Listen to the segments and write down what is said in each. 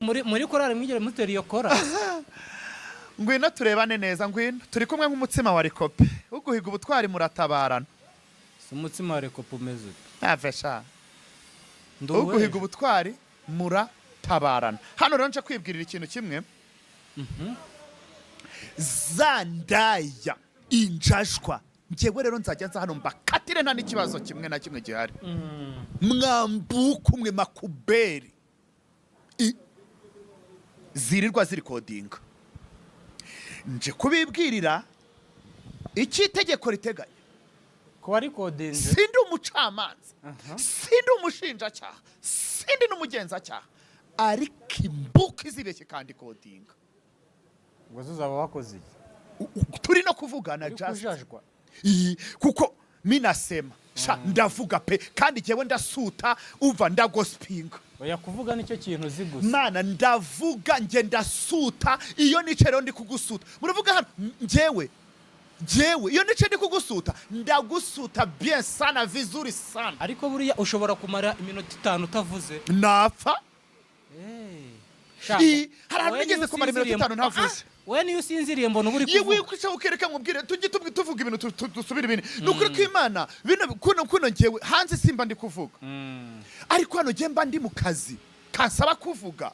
muri korari mwigere mutera iyo kora. Ngwino turebane neza, ngwino turi kumwe nk'umutsima wa rikope uguhiga ubutwari muratabarana. Si umutsima wa rikope umeze ute? Avesha uguhiga ubutwari muratabarana. Hano rero nje kwibwirira ikintu kimwe. Zandaya injashwa njyewe rero nzajya nza hano mbakatire nta n'ikibazo kimwe na kimwe gihari. Mwambuka umwe makuberi zirirwa ziri kodinga. Nje kubibwirira iki itegeko riteganya ko ari kodinze. Sindi umucamanza, sindi umushinjacyaha, sindi n'umugenzacyaha, ariko imbuka izibeshye kandi kodinga. Ngo zuzaba wakoze iki? Turi no kuvugana just kujajwa. Kuko minasema ndavuga pe kandi jewe ndasuta uva ndagospinga. Oya kuvuga nicyo kintu zigusa. Mana ndavuga nge ndasuta iyo nicero ndi kugusuta. Muravuga hano njyewe iyo nice ndi kugusuta ndagusuta bien sana vizuri sana. Ariko buriya ushobora kumara iminota 5 utavuze. Napfa. Hari nigeze kumara iminota 5 ntavuze. We niyo usinziriye mbona uburi kuvuga. Yewe kwica ukereka nkubwire tujye tuvuga ibintu dusubira ibintu. Nukuri ko Imana bino kuno ngewe hanze simba ndi kuvuga. Ariko hano nge mba ndi mu kazi kansaba kuvuga.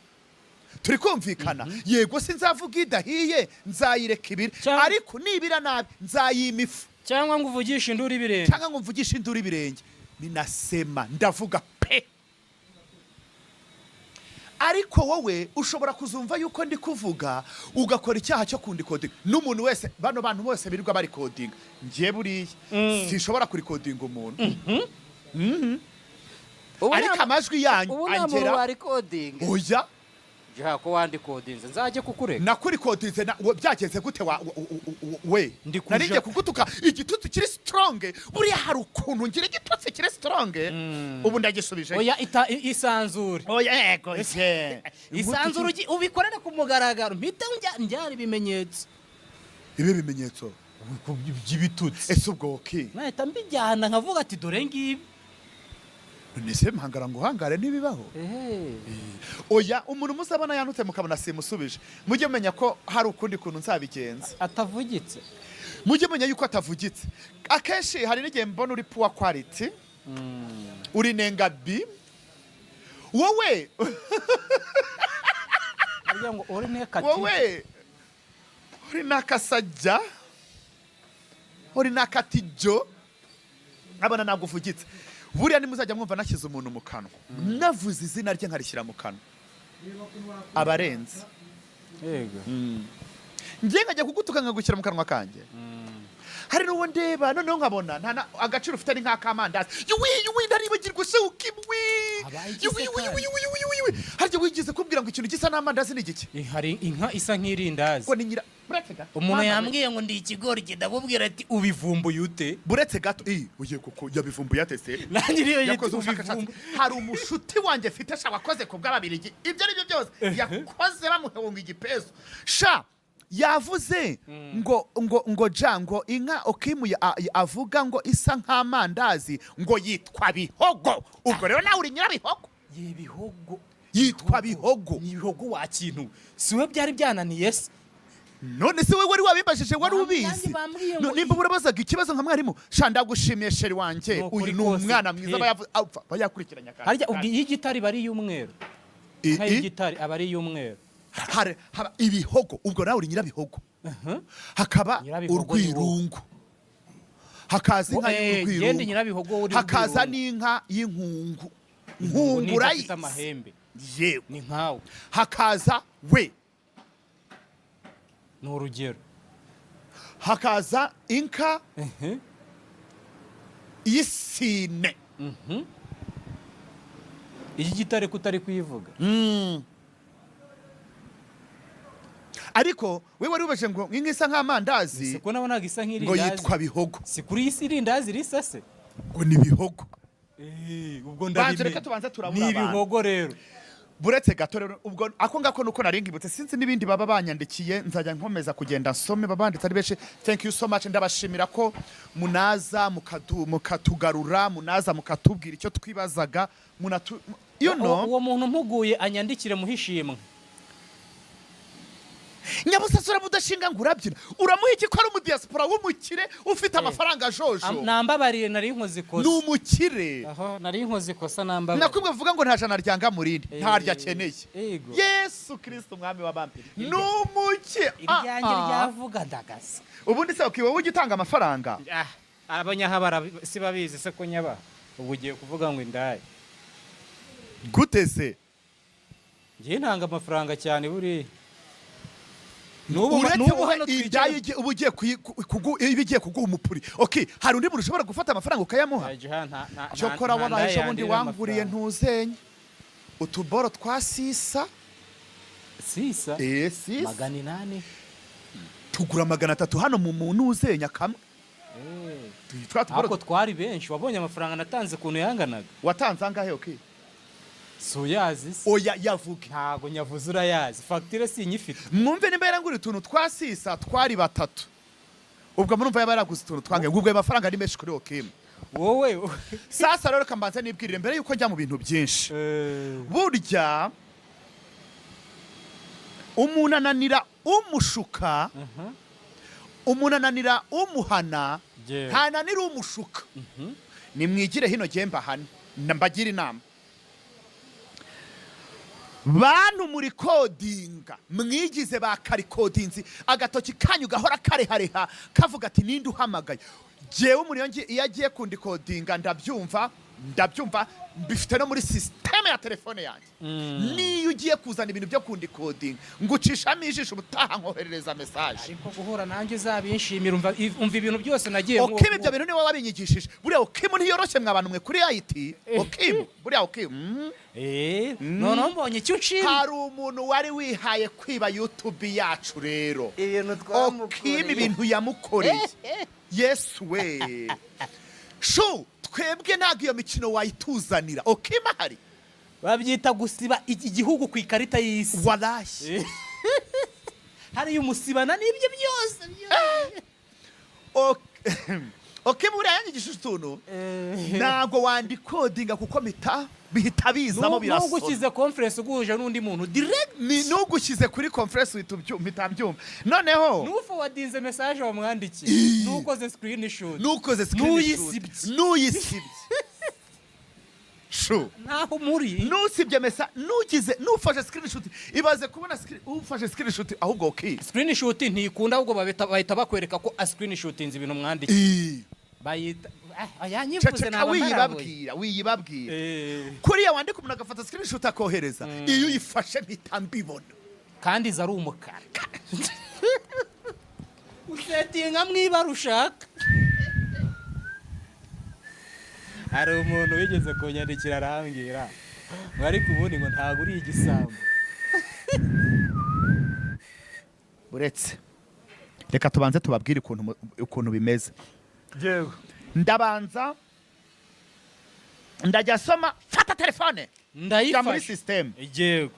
Turi kumvikana. Yego sinzavuga idahiye nzayireka ibiri. Ariko nibira nabi nzayimifu. Cyangwa ngo uvugishe induru ibirenge. Cyangwa ngo mvugishe induru ibirenge. Ninasema ndavuga pe. Ariko wowe ushobora kuzumva yuko ndi kuvuga ugakora icyaha cyo kundi coding. N'umuntu wese bano bantu bose birirwa bari coding. Ngiye buriye sinshobora kuri coding umuntu. Ariko amajwi yanyu angera ubu bari coding. Oya Jaha ko wandi codinze nzaje kukureka. Nakuri codinze byageze gute we narije kugutuka igitutsi kiri strong buriya hari ukuntu ngira igitutsi kiri strong ubu ndagisubije. Oya isanzure. Oya yego je isanzure ubikorera ku mugaragaro mpita njyari ibimenyetso. Ibe bimenyetso by'ibitutsi. Ese ubwo okay nahita mbijyana nkavuga ati dore ngibi. Nese mpangara ngo hangare nibibaho. Oya umuntu musabana yanutse mukabona simusubije. Mujye menya ko hari ukundi kuntu nzabigenza. Atavugitse. Mujye menya yuko atavugitse. Akenshi hari n'igihe mbona uri poor quality. Uri nenga B. Wowe. Arya ngo uri nekati. Wowe. Uri nakasajja. Uri nakatijo. Abana naguvugitse. Buriya nimuzajya mwumva nashyize umuntu mu kanwa. Navuze izina rye nkarishyira mu kanwa. Abarenze. Yego. Ngiye nkajya kugutuka nkagushyira mu kanwa kanjye. Hari n'uwo ndeba noneho nkabona nta agaciro ufite ni nk'akamandazi. Yuwi ndaribagirwa se ukimwe. Yuwi. Harya wigize kubwira ngo ikintu gisa n'amandazi ni giki? Hari inka isa nk'irindazi. Ngo ni nyira buretse gato. Umuntu yambwiye ngo ndi ikigori kidabubwira ati ubivumbuye ute? Buretse gato ugiye kuko yabivumbuye atese. Nangiriyo yitwa ubivumbu. Hari umushuti wanjye mfite sha wakoze ku bw'ababirigi. Ibyo ari byo byose yakoze bamuhunga igipeso. Sha yavuze ngo jango inka okimuye avuga ngo isa nk'amandazi ngo yitwa bihogo. Ubwo rero nawe uri nyirabihogo. Bihogo yitwa bihogo. Ni bihogo wa kintu siwe byari byananiye se. None se wewe wari wabimbajije wari ubizi. Nimba burabazaga ikibazo nka mwarimu sha ndagushimiye sheri wanje uyu ni umwana mwiza bayakurikiranya kandi. Harya ubwiye igitari bari y'umweru. Igitari abari y'umweru. Haba ibihogo ubwo nawe uri nyirabihogo. Hakaba urwirungu. Hakaza inka y'urwirungu. Hakaza n'inka y'inkungu. Nkungura ifite amahembe. Yego. Ni nkawe. Hakaza we. Ni urugero. Hakaza inka y'isine. Iki gitare kutari kuyivuga. Ariko we wari ubaje ngo inka isa nk'amandazi. Siko nabonaga isa nk'irindazi. Ngo yitwa bihogo. Si kuri isi irindazi risase. Ngo ni bihogo. Ubwo ndabimenya. Ni bihogo rero. Buretse gato rero ubwo ako ngako nuko naringibutse sinzi nibindi baba banyandikiye nzajya nkomeza kugenda nsome babanditse ari beshe. Thank you so much ndabashimira ko munaza mukatugarura munaza mukatubwira icyo twibazaga uwo muntu mpuguye anyandikire muhishimwe. nyabusasura budashinga ngo urabyina uramuha iki ko ari umudiyasipora w'umukire ufite amafaranga ajojo nambabariye nari inkozi kosa ni umukire aho nari inkozi kosa nambabariye nakubwe vuga ngo nta jana ryanga murindi ntaryo akeneye Yesu Kristo umwami w'abami ni umukire iryanjye ryavuga ndagasa ubundi se ukiwe ujye utanga amafaranga abanyahabara si babizi se ko nyaba ubu ugiye kuvuga ngo indaye gute se ngiye ntanga amafaranga cyane buri n'ubu hano twicaye ubu ugiye ibigiye kuguha umupuri okay hari undi muntu ushobora gufata amafaranga ukayamuha cyokora wabaye ejo bundi wanguriye ntuzenye utuboro twa sisa sisa sisa 800 tugura 300 hano mu muntu uzenya kamwe ako twari benshi wabonye amafaranga natanze kuntu yanganaga watanze angahe okay so yazi oya yavuga ntago nyavuze urayazi facture si nyifite mwumve nimba yarangura utuntu twasisa twari batatu ubwo murumva yabaraguze utuntu twange ngubwo amafaranga ari menshi kuri okeme wowe sasa rero kambanza nibwirire mbere yuko njya mu bintu byinshi burya umuntu ananira umushuka umuntu ananira umuhana ntananira umushuka nimwigire hino gemba hano mbagira inama bantu muri kodinga mwigize bakarikodinzi agatoki kanyu gahora karehareha kavuga ati ninde uhamagaye jewe umuriyongi iyo agiye kundi kodinga ndabyumva mbifite no muri systeme ya telefone yanjye niyo ugiye kuzana ibintu byo kundi kodinga ngucishamo ijisho ubutaha nkoherereza message ariko guhura nanjye uzabinshimira umva ibintu byose nagiye Okim ibyo bintu niwe wabinyigishije buriya Okim ntiyoroshye mwabantu mwe kuri IT Okim buriya Okim none mbonye icyo nshima hari umuntu wari wihaye kwiba YouTube yacu rero ibintu twamukoreye Okim ibintu yamukoreye Yesu we shu twebwe ntago iyo mikino wayituzanira Okim ahari babyita gusiba iki gihugu ku ikarita y'isi walahi hari umusibana n'ibyo byose Okim buriya yanyigishije utuntu ntabwo wandikodinga kuko bihita bizamo birasona nugushyize conference uguhuje n'undi muntu direct ni nugushyize kuri conference mpita mbyumva noneho nuforwardinze message wamwandikiye nukoze screenshot nuyisibye shu naho muri nusibye message nufashe screenshot ibaze kubona ufashe screenshot ahubwo okay screenshot ntikunda ahubwo bahita bakwereka ko screenshotinze ibintu mwandikiye bayita ayanyivuze wiyibabwira kuriya wandika umuntu agafata screenshot akohereza iyo uyifashe mpita mbibona kandi ari umukara usetinga mwibara ushaka hari umuntu wigeze kunyandikira arambwira ngo ariko ubundi ngo ntago uri igisambo uretse reka tubanze tubabwire ukuntu bimeze ndabanza ndajya soma fata telefone ndayifashe muri system yego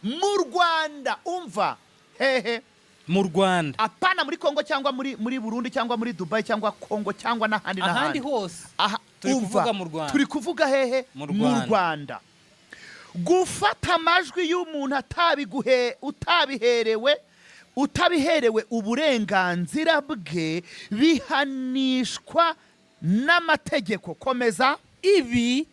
mu Rwanda umva hehe mu Rwanda apana muri Kongo cyangwa muri Burundi cyangwa muri Dubai cyangwa Kongo cyangwa n'ahandi hose turi kuvuga mu Rwanda turi kuvuga hehe mu Rwanda gufata amajwi y'umuntu utabiherewe uburenganzira bwe bihanishwa n'amategeko komeza ibi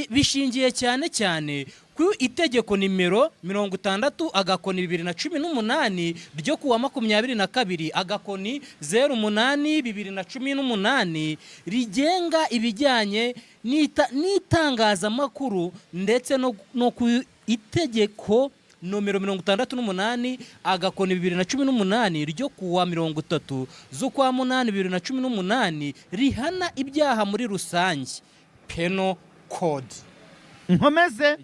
bishingiye cyane ku itegeko nimero 60 agakoni 2018 ryo kuwa 22 agakoni 08 2018 rigenga ibijyanye n'itangazamakuru ndetse no ku itegeko nomero 68 agakoni 2018 ryo kuwa 30 z'ukwa 8 2018 rihana ibyaha muri rusange penal code nkomeze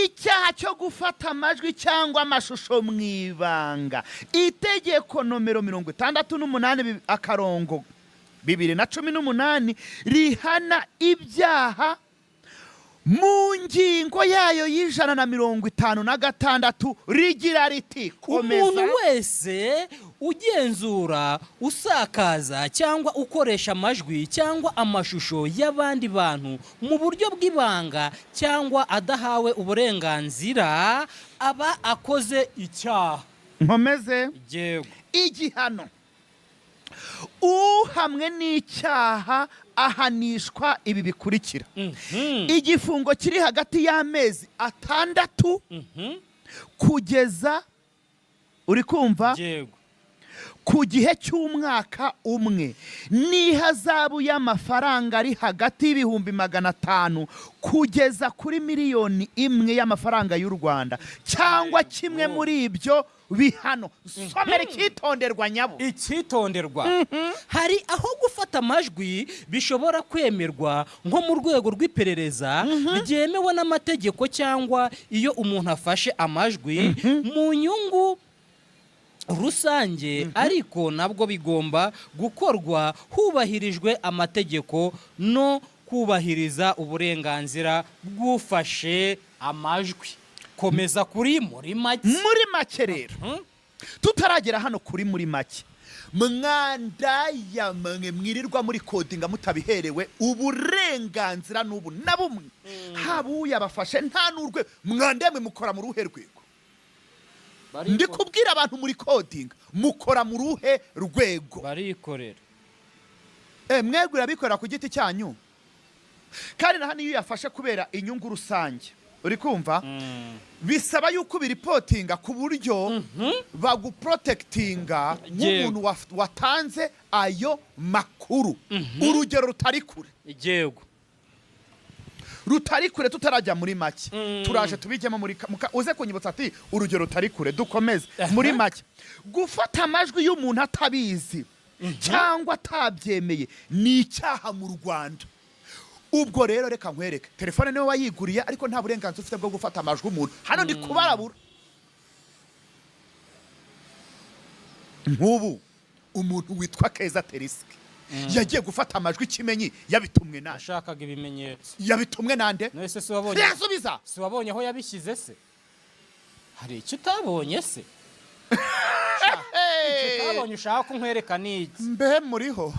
icyaha cyo gufata amajwi cyangwa amashusho mu ibanga itegeko nomero 68 akarongo 2018 rihana ibyaha mu ngingo yayo y'156 rigira riti umuntu wese ugenzura usakaza cyangwa ukoresha amajwi cyangwa amashusho y'abandi bantu mu buryo bw'ibanga cyangwa adahawe uburenganzira aba akoze icyaha nkomeze yego igihano uhamwe n'icyaha ahanishwa ibi bikurikira igifungo kiri hagati y'amezi 6 kugeza uri kumva yego ku gihe cy'umwaka umwe n'ihazabu y'amafaranga ari hagati y'ibihumbi 500 kugeza kuri 1,000,000 y'amafaranga y'u Rwanda cyangwa kimwe muri ibyo bihano. Somera icyitonderwa nyabo. Icyitonderwa hari aho gufata amajwi bishobora kwemerwa nko mu rwego rw'iperereza byemewe n'amategeko cyangwa iyo umuntu afashe amajwi mu nyungu rusange ariko nabwo bigomba gukorwa hubahirijwe amategeko no kubahiriza uburenganzira bw'ufashe amajwi. Komeza kuri muri make rero tutaragera hano kuri muri make mwandaya mwirirwa muri kodinga mutabiherewe uburenganzira n'ubu na bumwe habuye abafashe nta n'urwe mwandemwe mukora mu ruhe rwego. Ndi kubwira abantu muri kodinga mukora mu ruhe rwego barikorera mwegura bikorera ku giti cyanyu kandi na hano iyo yafashe kubera inyungu rusange uri kumva bisaba yuko biripotinga ku buryo baguprotectinga nk'umuntu watanze ayo makuru urugero rutari kure yego rutari kure tutarajya muri make turaje tubijyemo muri uze kunyibutsa ati urugero rutari kure dukomeze muri make gufata amajwi y'umuntu atabizi cyangwa atabyemeye ni icyaha mu Rwanda. Ubwo rero reka nkwereke telefone niwe wayiguriye ariko nta burenganzira ufite bwo gufata amajwi umuntu hano ndi kubarabura. Nk'ubu umuntu witwa Keza Teriski yagiye gufata amajwi Kimenyi yabitumwe nande? Ashakaga ibimenyetso. Yabitumwe nande? Nese se wabonye? Yasubiza. Se wabonye aho yabishyize se? Hari icyo utabonye se? Utabonye ushaka nkwereka niki? Mbe muriho.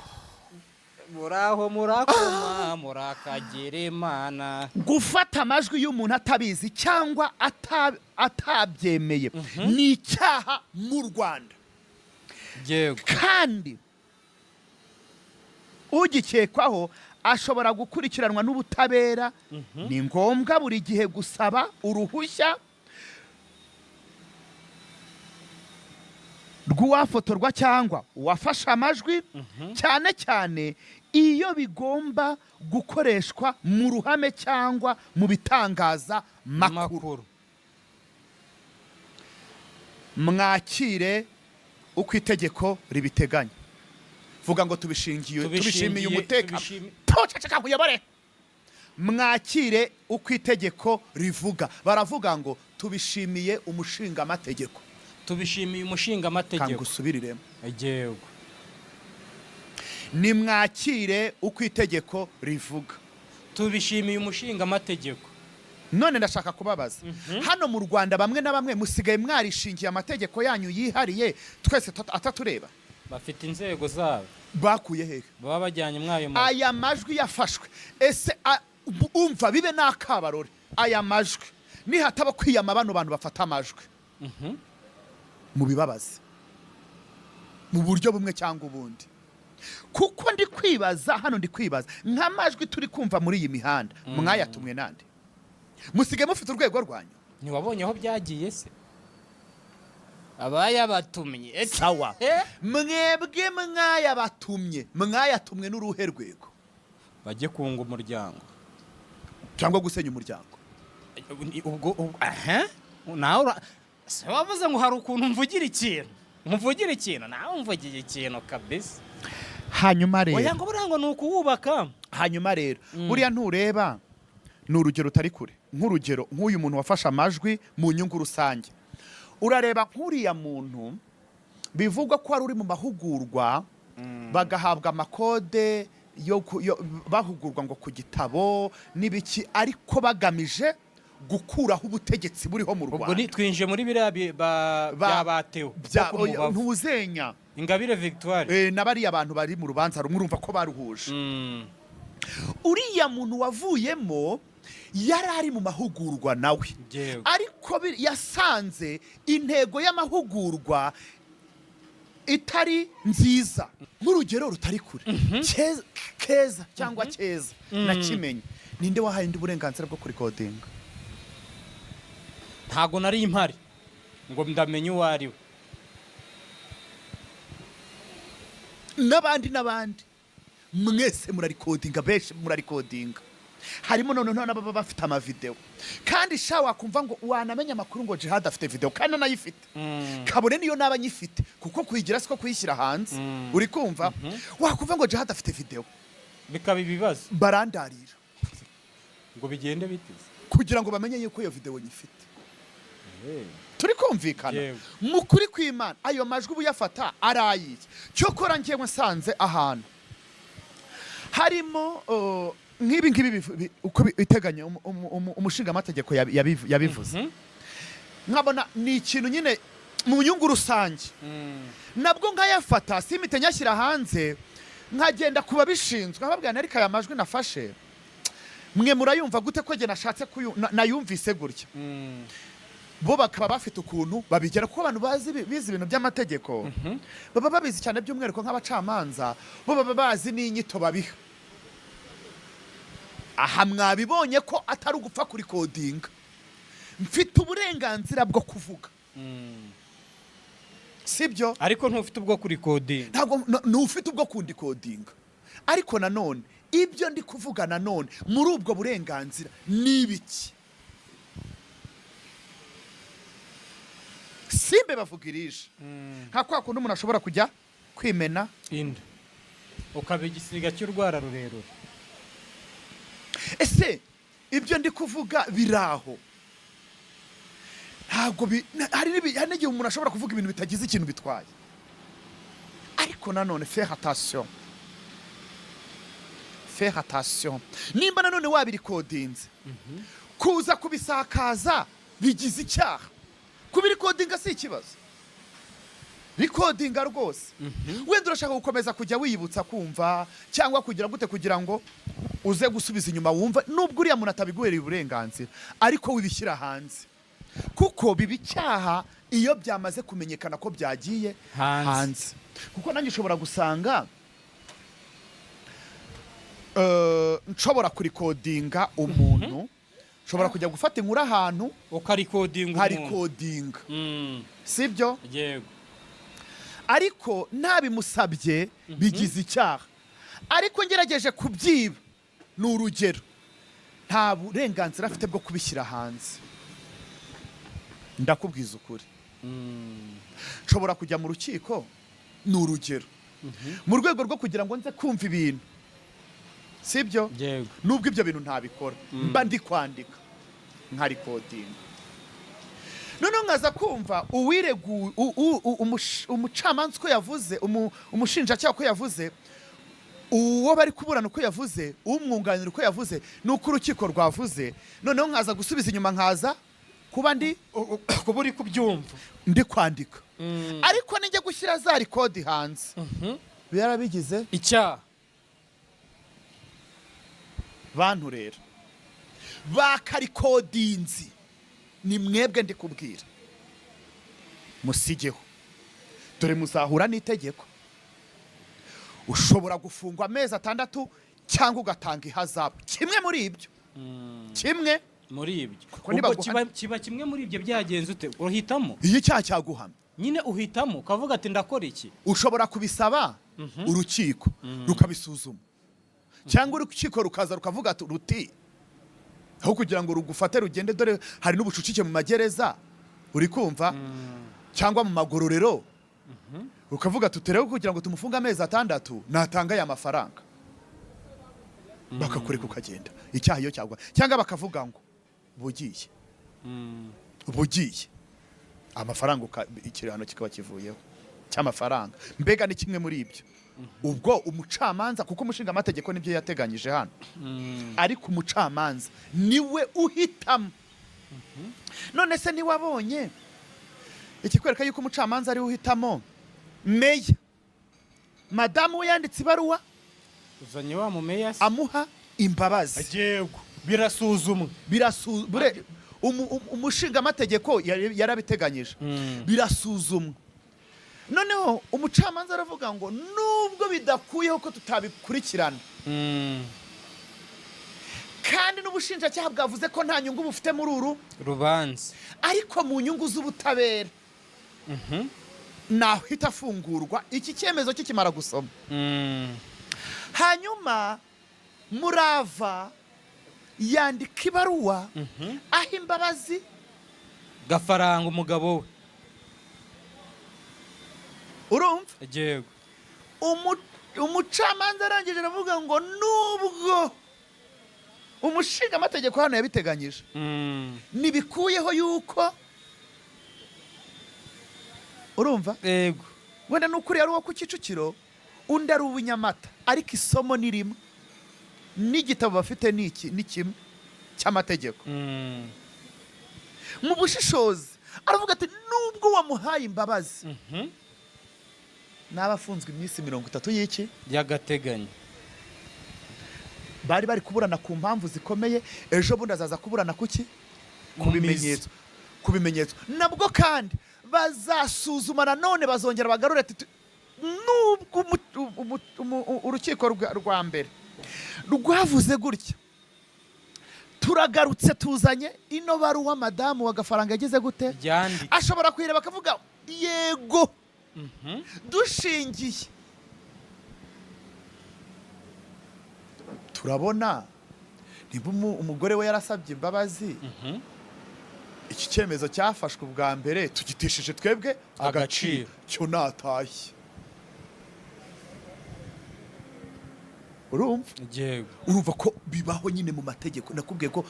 Muraho murakoma murakagera Imana. Gufata amajwi y'umuntu atabizi cyangwa atabyemeye ni icyaha mu Rwanda. Yego. Kandi ugikekwaho ashobora gukurikiranwa n'ubutabera. Ni ngombwa buri gihe gusaba uruhushya rw'uwafotorwa cyangwa uwafashe amajwi cyane cyane iyo bigomba gukoreshwa mu ruhame cyangwa mu bitangaza makuru. Mwakire uko itegeko ribiteganya. Vuga ngo tubishimiye umutekano. Toceceka kuyobore. Mwakire uko itegeko rivuga. Baravuga ngo tubishimiye umushinga amategeko. Tubishimiye umushinga amategeko. Kangusubiriremo. Yego. Ni mwakire uko itegeko rivuga. Tubishimiye umushinga amategeko. None ndashaka kubabaza. Hano mu Rwanda bamwe na bamwe musigaye mwarishingiye amategeko yanyu yihariye twese atatureba. Bafite inzego zabo. Bakuye hehe? Baba bajyanye mwayo aya majwi yafashwe. Ese umva bibe nakabarore. Aya majwi ni hataba kwiyama bano bantu bafata amajwi. Mu bibabaze. Mu buryo bumwe cyangwa ubundi. Kuko ndi kwibaza hano ndi kwibaza nk'amajwi turi kumva muri iyi mihanda mwayatumwe nande? Musige mufite urwego rwanyu. Ntiwabonye aho byagiye se? Abayabatumye. Sawa. Mwebwe mwayatumwe n'uruhe rwego? Bajye kunga umuryango cyangwa gusenya umuryango. Ubwo nawe se wavuze ngo hari ukuntu mvugira ikintu nawe mvugiye ikintu kabisa. Hanyuma rero oya ngo burango nuko wubaka. Hanyuma rero buriya ntureba ni urugero utari kure. Nk'urugero nk'uyu muntu wafashe amajwi mu nyungu rusange. Urareba nk'uriya muntu bivugwa ko ari uri mu mahugurwa bagahabwa amakode yo bahugurwa ngo ku gitabo n'ibiki ariko bagamije gukuraho ubutegetsi buriho mu Rwanda. Ubwo nitwinje muri biriya byabatewe ntuzenya Ingabire Victoire n'abari abantu bari mu rubanza rumurumva ko baruhuje. Uriya muntu wavuyemo yari ari mu mahugurwa nawe ariko uko yasanze intego y'amahugurwa itari nziza, nk'urugero rutari kure, keza cyangwa cyeza nakimenye, ninde wahaye indi burenganzira bwo kurikodinga? ntago nari impari ngo ndamenye uwo ari we. n'abandi mwese murarikodinga, benshi murarikodinga, harimo noneho n'ababa bafite amavideo, kandi sha wakumva ngo wanamenya amakuru ngo Jihad afite video kandi anayifite, kabone niyo naba nyifite, kuko kuyigira siko kuyishyira hanze, uri kumva, wakumva ngo Jihad afite video, bikaba ibibazo, barandarira ngo bigende bitize kugira ngo bamenye yuko iyo video nyifite. Turi kumvikana mu kuri kw'Imana, ayo majwi ubuyafata arayiye. Cyokora ngiye nsanze ahantu harimo nk'ibi ngibi uko biteganya umushinga amategeko yabivuze, nkabona ni ikintu nyine mu nyungu rusange, nabwo nkayafata simite nyashyira hanze, nkagenda kuba bishinzwe nkababwira ariko aya majwi nafashe mwe murayumva gute ko nge nashatse nayumvise gutya. Bo bakaba bafite ukuntu babigera, kuko abantu bizi ibintu by'amategeko baba babizi cyane, by'umwihariko nk'abacamanza bo baba bazi n'inyito babiha. Aha mwabibonye ko atari ugupfa kuri kodinga, mfite uburenganzira bwo kuvuga, sibyo? ariko ntufite ubwo kuri kodinga, ntabwo ntufite ubwo kundi kodinga, ariko nanone ibyo ndi kuvuga nanone muri ubwo burenganzira ni ibiki? Simbe bavugirije nka kwa kundi umuntu ashobora kujya kwimena inda ukaba igisiga cy'urwara rurerure. Ese ibyo ndi kuvuga biraho? Ntabwo hari n'igihe umuntu ashobora kuvuga ibintu bitagize ikintu bitwaye, ariko nanone faire attention, nimba nanone wabirikodinze kuza kubisakaza bigize icyaha. Kubirikodinga si ikibazo, rikodinga rwose. Wenda urashaka gukomeza kujya wiyibutsa kumva cyangwa kugira gute kugira ngo uze gusubiza inyuma wumva, nubwo uriya muntu atabiguhereye uburenganzira, ariko wibishyira hanze, kuko biba icyaha iyo byamaze kumenyekana ko byagiye hanze. Kuko nanjye ushobora gusanga nshobora kurikodinga umuntu, ushobora kujya gufata inkuru ahantu ukarikodinga, sibyo? Yego. Ariko ntabimusabye bigize icyaha, ariko ngerageje kubyiba, ni urugero, nta burenganzira afite bwo kubishyira hanze. Ndakubwiza ukuri, nshobora kujya mu rukiko, ni urugero, mu rwego rwo kugira ngo nze kumva ibintu, sibyo? Yego. Nubwo ibyo bintu ntabikora, mba ndi kwandika nkarikodinga, noneho nkaza kumva uwireguye umucamanza uko yavuze, umushinjacyaha uko yavuze, uwo bari kuburana uko yavuze, umwunganira uko yavuze, nuko urukiko rwavuze, noneho nkaza gusubiza inyuma, nkaza kuba kuba uri kubyumva ndi kwandika, ariko nijya gushyira za rikodi hanze birabigize icyaha. Bantu rero bakarikodinzi, ni mwebwe ndi kubwira, musigeho, dore muzahura n'itegeko. Ushobora gufungwa amezi 6 cyangwa ugatanga ihazabu, kimwe muri ibyo, kimwe muri ibyo. Kiba kimwe muri ibyo, byagenze ute? Uhitamo iyo icyaha cyaguhamye, nyine uhitamo ukavuga ati ndakora iki. Ushobora kubisaba urukiko rukabisuzuma, cyangwa urukiko rukaza rukavuga ati ruti, aho kugira ngo rugufate rugende, dore hari n'ubucucike mu magereza, uri kumva, cyangwa mu magororero, ukavuga tutereho kugira ngo tumufunge amezi 6 natanga aya mafaranga, bakakureka ukagenda, icyaha iyo cyagwa, cyangwa bakavuga ngo bugiye amafaranga, ikirano kikaba kivuyeho cy'amafaranga. Mbega ni kimwe muri ibyo. Ubwo umucamanza, kuko umushinga amategeko nibyo yateganyije hano, ariko umucamanza niwe uhitamo. None se niwabonye ikikwereka yuko umucamanza ari uhitamo, meya madamu we yanditse ibaruwa, uzanye wa mu meya amuha imbabazi, yego, birasuzumwe, umushingaamategeko yarabiteganyije birasuzumwa. Noneho umucamanza aravuga ngo nubwo bidakuyeho ko tutabikurikirana kandi n'ubushinjacyaha bwavuze ko nta nyungu bufite muri uru rubanza, ariko mu nyungu z'ubutabera nahita afungurwa iki cyemezo kikimara gusoma. Hanyuma Murava yandika ibaruwa aho imbabazi Gafaranga umugabo we, urumva yego, umucamanza arangije aravuga ngo nubwo umushingaamategeko hano yabiteganyije ntibikuyeho yuko, urumva, yego, wenda n'ukuri ari uwo ku Kicukiro undi ari uw'inyamata, ariko isomo ni rimwe n'igitabo bafite ni kimwe cy'amategeko. Mu bushishozi aravuga ati nubwo wamuhaye imbabazi n'abafunzwe iminsi 30 y'iki y'agateganyo, bari bari kuburana ku mpamvu zikomeye, ejo bundi azaza kuburana kuki ku bimenyetso nabwo kandi bazasuzuma nanone bazongera bagarure ati nubwo urukiko rwa mbere rwavuze gutya, turagarutse tuzanye ino baruwa madamu wa Gafaranga yagize gute, ashobora kuyireba akavuga yego dushingiye turabona niba umugore we yarasabye imbabazi, iki cyemezo cyafashwe ubwa mbere tugitesheje twebwe agaciro, cyo natashye. Urumva ko bibaho nyine mu mategeko. Nakubwiye ko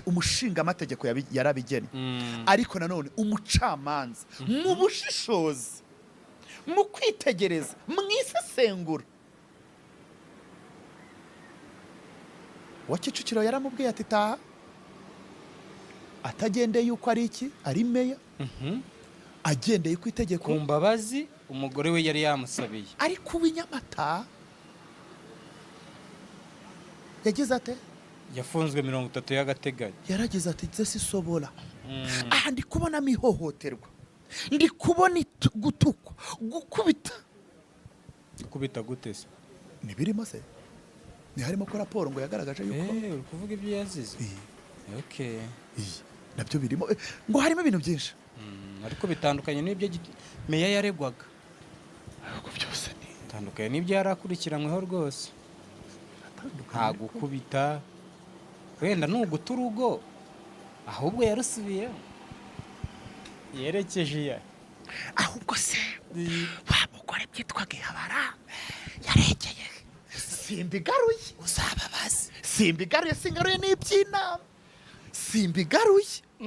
umushingaamategeko yarabigennye, ariko nanone umucamanza mu bushishozi, mu kwitegereza, mu isesengura, wa Kicukiro yaramubwiye ati taha, atagendeye yuko ari iki, ari meya, agendeye ku itegeko, ku mbabazi umugore we yari yamusabiye. Ariko uw'inyamata yagize ate, yafunzwe 30 y'agateganyo, yaragize ati nze sobora. Aha ndi kubonamo ihohoterwa, ndi kubona gutukwa, gukubita gute se, nibirimo se, ni harimo ko raporo ngo yagaragaje yuko uri kuvuga ibyo yazize. Okay, nabyo birimo ngo harimo ibintu byinshi, ariko bitandukanye n'ibyo meya yaregwaga, ariko byose ni bitandukanye n'ibyo yarakurikiranyweho rwose. Nta gukubita, wenda n'uguta urugo, ahubwo yarusubiye yerekeje ya, ahubwo se wa mugore byitwaga Ihabara yaregeye, simbigaruye, uzababaze, simbigaruye, singaruye n'iby'inama, simbigaruye.